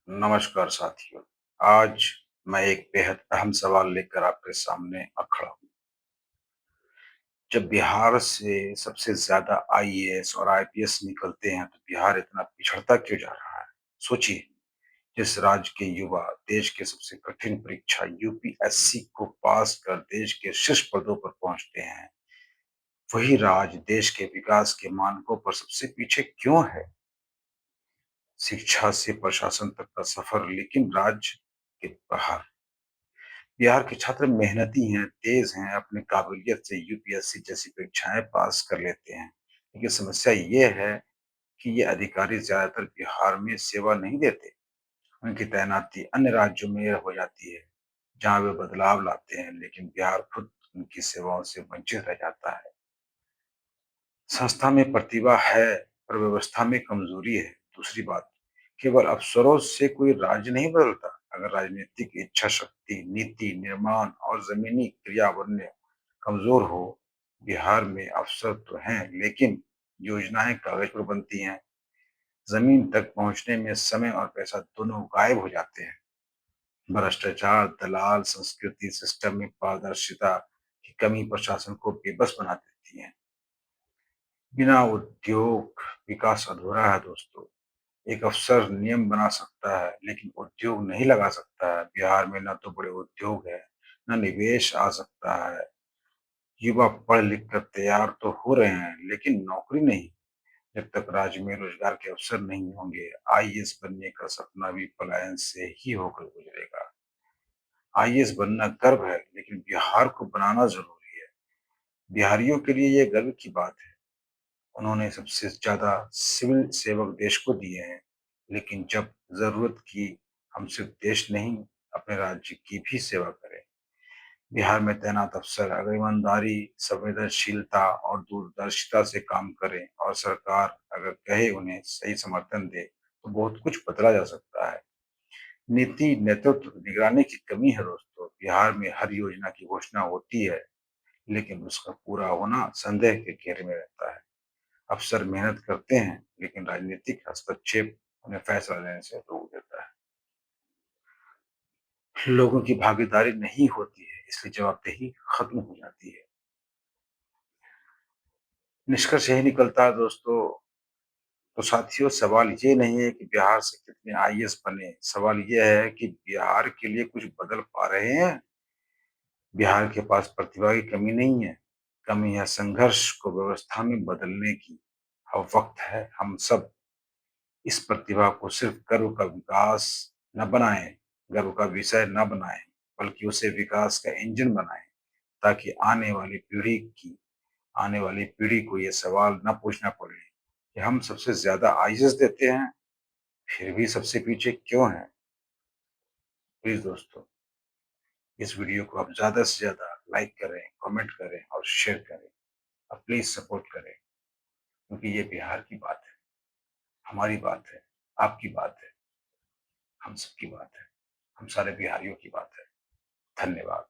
नमस्कार साथियों। आज मैं एक बेहद अहम सवाल लेकर आपके सामने खड़ा हूँ। जब बिहार से सबसे ज्यादा आईएएस और आईपीएस निकलते हैं तो बिहार इतना पिछड़ता क्यों जा रहा है? सोचिए, जिस राज्य के युवा देश के सबसे कठिन परीक्षा यूपीएससी को पास कर देश के शीर्ष पदों पर पहुंचते हैं, वही राज्य देश के विकास के मानकों पर सबसे पीछे क्यों है? शिक्षा से प्रशासन तक का सफर, लेकिन राज्य के बाहर बिहार के छात्र मेहनती हैं, तेज हैं, अपनी काबिलियत से यूपीएससी जैसी परीक्षाएं पास कर लेते हैं। लेकिन समस्या ये है कि ये अधिकारी ज्यादातर बिहार में सेवा नहीं देते। उनकी तैनाती अन्य राज्यों में हो जाती है, जहां वे बदलाव लाते हैं, लेकिन बिहार खुद उनकी सेवाओं से वंचित रह जाता है। संस्था में प्रतिभा है, पर व्यवस्था में कमजोरी है। दूसरी बात, केवल अफसरों से कोई राज्य नहीं बदलता। अगर राजनीतिक इच्छा शक्ति, नीति निर्माण और जमीनी क्रियान्वयन कमजोर हो, बिहार में अफसर तो हैं, लेकिन योजनाएं कागज पर बनती हैं, जमीन तक पहुंचने में समय और पैसा दोनों गायब हो जाते हैं। भ्रष्टाचार, दलाल संस्कृति, सिस्टम में पारदर्शिता की कमी प्रशासन को बेबस बना देती है। बिना उद्योग विकास अधूरा है दोस्तों। एक अफसर नियम बना सकता है, लेकिन उद्योग नहीं लगा सकता है। बिहार में न तो बड़े उद्योग है, न निवेश आ सकता है। युवा पढ़ लिख कर तैयार तो हो रहे हैं, लेकिन नौकरी नहीं। जब तक राज्य में रोजगार के अवसर नहीं होंगे, आईएएस बनने का सपना भी पलायन से ही होकर गुजरेगा। आईएएस बनना गर्व है, लेकिन बिहार को बनाना जरूरी है। बिहारियों के लिए ये गर्व की बात है। उन्होंने सबसे ज्यादा सिविल सेवक देश को दिए हैं, लेकिन जब जरूरत की, हम सिर्फ देश नहीं, अपने राज्य की भी सेवा करें। बिहार में तैनात अफसर अगर ईमानदारी, संवेदनशीलता और दूरदर्शिता से काम करें और सरकार अगर कहे उन्हें सही समर्थन दे, तो बहुत कुछ बदला जा सकता है। नीति, नेतृत्व, निगरानी की कमी है दोस्तों। बिहार में हर योजना की घोषणा होती है, लेकिन उसका पूरा होना संदेह के घेरे में रहता है। अफसर मेहनत करते हैं, लेकिन राजनीतिक हस्तक्षेप उन्हें फैसला लेने से रोक देता है। लोगों की भागीदारी नहीं होती है, इसलिए जवाबदेही खत्म हो जाती है। निष्कर्ष यही निकलता है दोस्तों। तो साथियों, सवाल ये नहीं है कि बिहार से कितने आईएएस बने, सवाल ये है कि बिहार के लिए कुछ बदल पा रहे हैं। बिहार के पास प्रतिभा की कमी नहीं है, कमी है संघर्ष को व्यवस्था में बदलने की। अब वक्त है हम सब इस प्रतिभा को सिर्फ गर्व का विषय न बनाएं, बल्कि उसे विकास का इंजन बनाएं, ताकि आने वाली पीढ़ी को ये सवाल न पूछना पड़े कि हम सबसे ज्यादा आईएएस देते हैं, फिर भी सबसे पीछे क्यों हैं। प्लीज दोस्तों, इस वीडियो को आप ज्यादा से ज्यादा लाइक करें, कमेंट करें और शेयर करें। और प्लीज सपोर्ट करें, क्योंकि ये बिहार की बात है, हमारी बात है, आपकी बात है, हम सबकी बात है, हम सारे बिहारियों की बात है। धन्यवाद।